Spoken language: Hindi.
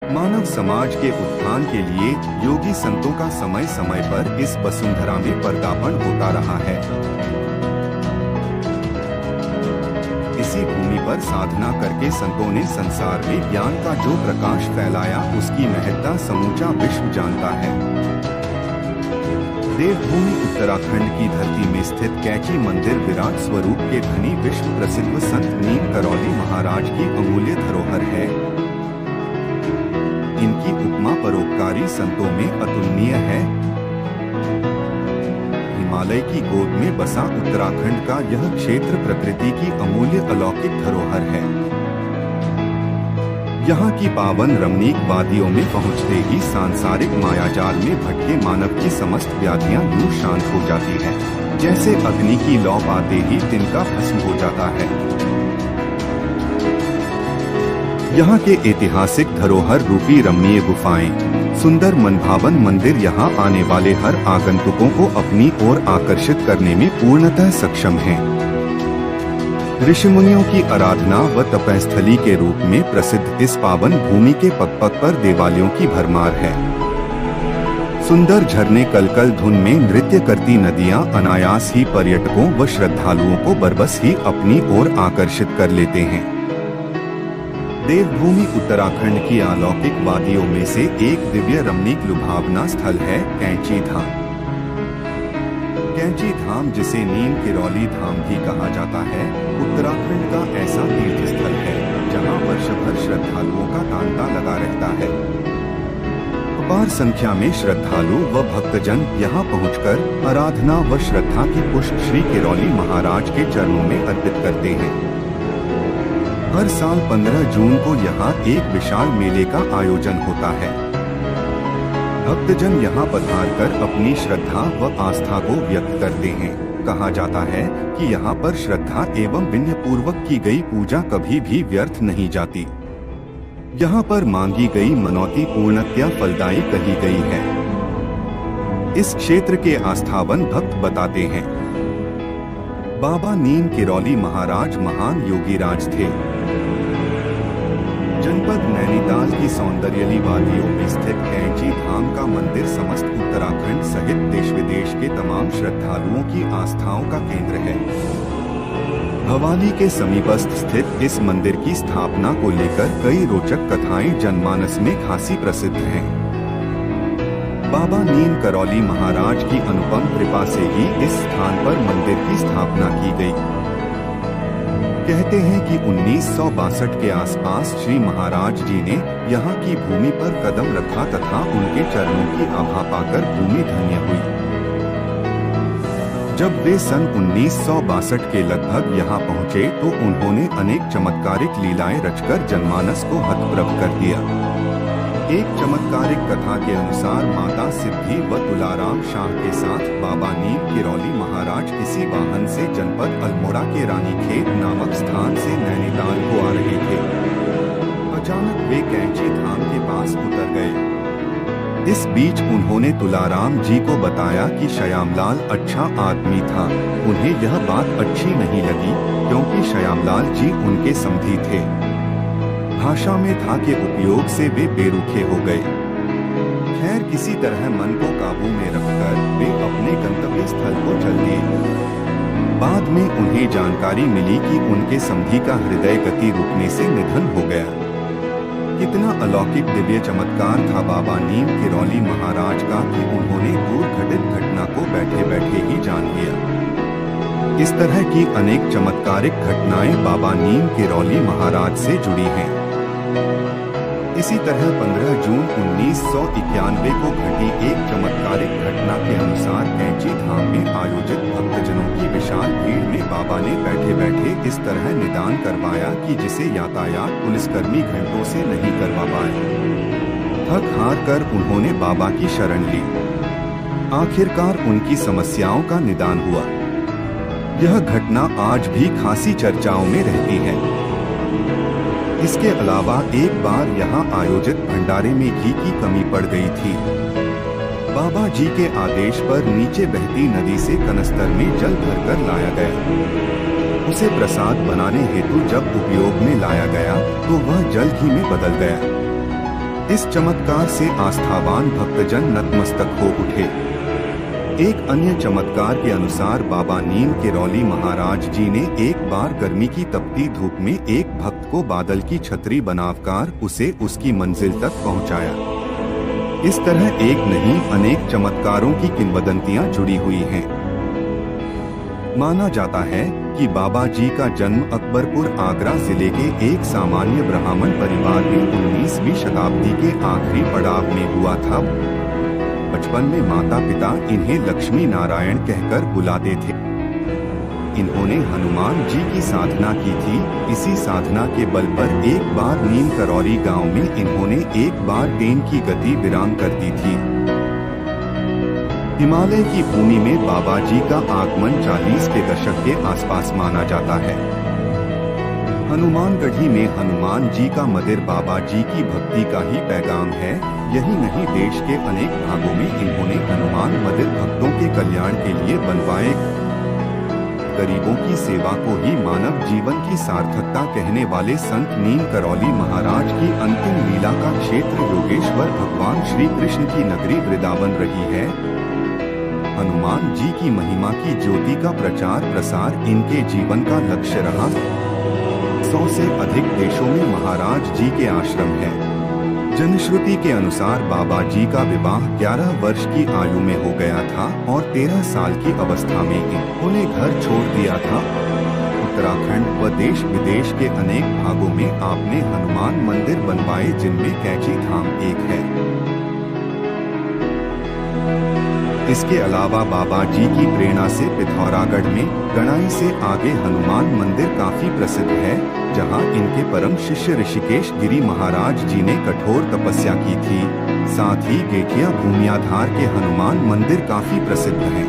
मानव समाज के उत्थान के लिए योगी संतों का समय समय पर इस वसुंधरा में पदार्पण होता रहा है। इसी भूमि पर साधना करके संतों ने संसार में ज्ञान का जो प्रकाश फैलाया, उसकी महत्ता समूचा विश्व जानता है। देवभूमि उत्तराखंड की धरती में स्थित कैची मंदिर विराट स्वरूप के धनी विश्व प्रसिद्ध संत नीम करौली महाराज की अमूल्य धरोहर है। इनकी उपमा परोपकारी संतों में अतुलनीय है। हिमालय की गोद में बसा उत्तराखंड का यह क्षेत्र प्रकृति की अमूल्य अलौकिक धरोहर है। यहाँ की पावन रमणीक वादियों में पहुँचते ही सांसारिक मायाजाल में भटके मानव की समस्त व्याधियाँ यूं शांत हो जाती हैं, जैसे अग्नि की लौ पाते ही तिनका भस्म हो जाता है। यहाँ के ऐतिहासिक धरोहर रूपी रमणीय गुफाएं, सुंदर मनभावन मंदिर यहाँ आने वाले हर आगंतुकों को अपनी ओर आकर्षित करने में पूर्णतः सक्षम हैं। ऋषिमुनियों की आराधना व तपस्थली के रूप में प्रसिद्ध इस पावन भूमि के पग पग पर देवालयों की भरमार है। सुंदर झरने कलकल धुन में नृत्य करती नदियां अनायास ही पर्यटकों व श्रद्धालुओं को बरबस ही अपनी ओर आकर्षित कर लेते हैं। देवभूमि उत्तराखंड की अलौकिक वादियों में से एक दिव्य रमणीक लुभावना स्थल है कैंची धाम। कैंची धाम, जिसे नीम किरौली धाम भी कहा जाता है, उत्तराखंड का ऐसा तीर्थ स्थल है जहां वर्ष भर श्रद्धालुओं का तांता लगा रहता है। अपार संख्या में श्रद्धालु व भक्तजन यहां पहुंचकर आराधना व श्रद्धा की पुष्प श्री किरौली महाराज के चरणों में अर्पित करते हैं। हर साल 15 जून को यहाँ एक विशाल मेले का आयोजन होता है। भक्तजन यहाँ पधारकर अपनी श्रद्धा व आस्था को व्यक्त करते हैं। कहा जाता है कि यहाँ पर श्रद्धा एवं विनय पूर्वक की गई पूजा कभी भी व्यर्थ नहीं जाती। यहाँ पर मांगी गई मनौती पूर्णतया फलदायी कही गई है। इस क्षेत्र के आस्थावान भक्त बताते हैं, बाबा नीम किरौली महाराज महान योगीराज थे। जनपद नैनीताल की सौंदर्यली वादियों में स्थित कैंची धाम का मंदिर समस्त उत्तराखंड सहित देश विदेश के तमाम श्रद्धालुओं की आस्थाओं का केंद्र है। भवाली के समीपस्थ स्थित इस मंदिर की स्थापना को लेकर कई रोचक कथाएं जनमानस में खासी प्रसिद्ध हैं। बाबा नीम करौली महाराज की अनुपम कृपा से ही इस स्थान पर मंदिर की स्थापना की गई। कहते हैं कि 1962 के आसपास श्री महाराज जी ने यहाँ की भूमि पर कदम रखा तथा उनके चरणों की आभा पाकर भूमि धन्य हुई। जब वे सन 1962 के लगभग यहाँ पहुँचे तो उन्होंने अनेक चमत्कारिक लीलाएं रचकर जनमानस को हतप्रभ कर दिया। एक चमत्कारिक कथा के अनुसार माता सिद्धि व तुलाराम शाह के साथ बाबा नीम किरौली महाराज किसी वाहन से जनपद अल्मोड़ा के रानीखेत नामक स्थान से नैनीताल को आ रहे थे। अचानक वे कैंची धाम के पास उतर गए। इस बीच उन्होंने तुलाराम जी को बताया कि श्यामलाल अच्छा आदमी था। उन्हें यह बात अच्छी नहीं लगी क्योंकि श्यामलाल जी उनके समधी थे। भाषा में था के उपयोग से वे बेरुखे हो गए। खैर, किसी तरह मन को काबू में रखकर वे अपने गंतव्य स्थल को चल दिए। बाद में उन्हें जानकारी मिली कि उनके समधी का हृदय गति रुकने से निधन हो गया। इतना अलौकिक दिव्य चमत्कार था बाबा नीम किरौली महाराज का कि उन्होंने दूर घटित घटना को बैठे बैठे ही जान लिया। इस तरह की अनेक चमत्कारिक घटनाएं बाबा नीम किरौली महाराज से जुड़ी हैं। इसी तरह 15 जून 1991 को घटी एक चमत्कारिक घटना के अनुसार कैंची धाम में आयोजित भक्तजनों की विशाल भीड़ में बाबा ने बैठे बैठे इस तरह निदान करवाया कि जिसे यातायात पुलिसकर्मी घंटों से नहीं करवा पाए। थक हार कर उन्होंने बाबा की शरण ली। आखिरकार उनकी समस्याओं का निदान हुआ। यह घटना आज भी खासी चर्चाओं में रहती है। इसके अलावा एक बार यहाँ आयोजित भंडारे में घी की कमी पड़ गई थी। बाबा जी के आदेश पर नीचे बहती नदी से कनस्तर में जल भरकर लाया गया। उसे प्रसाद बनाने हेतु जब उपयोग में लाया गया तो वह जल घी में बदल गया। इस चमत्कार से आस्थावान भक्तजन नतमस्तक हो उठे। एक अन्य चमत्कार के अनुसार बाबा नीम केरौली महाराज जी ने एक बार गर्मी की तपती धूप में एक भक्त को बादल की छतरी बनाकर उसे उसकी मंजिल तक पहुंचाया। इस तरह एक नहीं अनेक चमत्कारों की किंवदंतियां जुड़ी हुई हैं। माना जाता है कि बाबा जी का जन्म अकबरपुर आगरा जिले के एक सामान्य ब्राह्मण परिवार में 19वीं शताब्दी के आखिरी पड़ाव में हुआ था। बचपन में माता पिता इन्हें लक्ष्मी नारायण कहकर बुलाते थे। इन्होंने हनुमान जी की साधना की थी। इसी साधना के बल पर एक बार नीम करौली गांव में इन्होंने एक बार ट्रेन की गति विराम कर दी थी। हिमालय की भूमि में बाबा जी का आगमन 40 के दशक के आसपास माना जाता है। हनुमानगढ़ी में हनुमान जी का मंदिर बाबा जी की भक्ति का ही पैगाम है। यही नहीं, देश के अनेक भागों में इन्होंने हनुमान मंदिर भक्तों के कल्याण के लिए बनवाए। गरीबों की सेवा को ही मानव जीवन की सार्थकता कहने वाले संत नीम करौली महाराज की अंतिम लीला का क्षेत्र योगेश्वर भगवान श्री कृष्ण की नगरी वृंदावन रही है। हनुमान जी की महिमा की ज्योति का प्रचार प्रसार इनके जीवन का लक्ष्य रहा। 100 से अधिक देशों में महाराज जी के आश्रम है। जनश्रुति के अनुसार बाबा जी का विवाह 11 वर्ष की आयु में हो गया था और 13 साल की अवस्था में इन्होंने घर छोड़ दिया था। उत्तराखंड व देश विदेश के अनेक भागों में आपने हनुमान मंदिर बनवाए, जिनमें कैची धाम एक है। इसके अलावा बाबा जी की प्रेरणा से पिथौरागढ़ में गणाई से आगे हनुमान मंदिर काफी प्रसिद्ध है, जहां इनके परम शिष्य ऋषिकेश गिरी महाराज जी ने कठोर तपस्या की थी। साथ ही गेठिया भूमियाधार के हनुमान मंदिर काफी प्रसिद्ध हैं।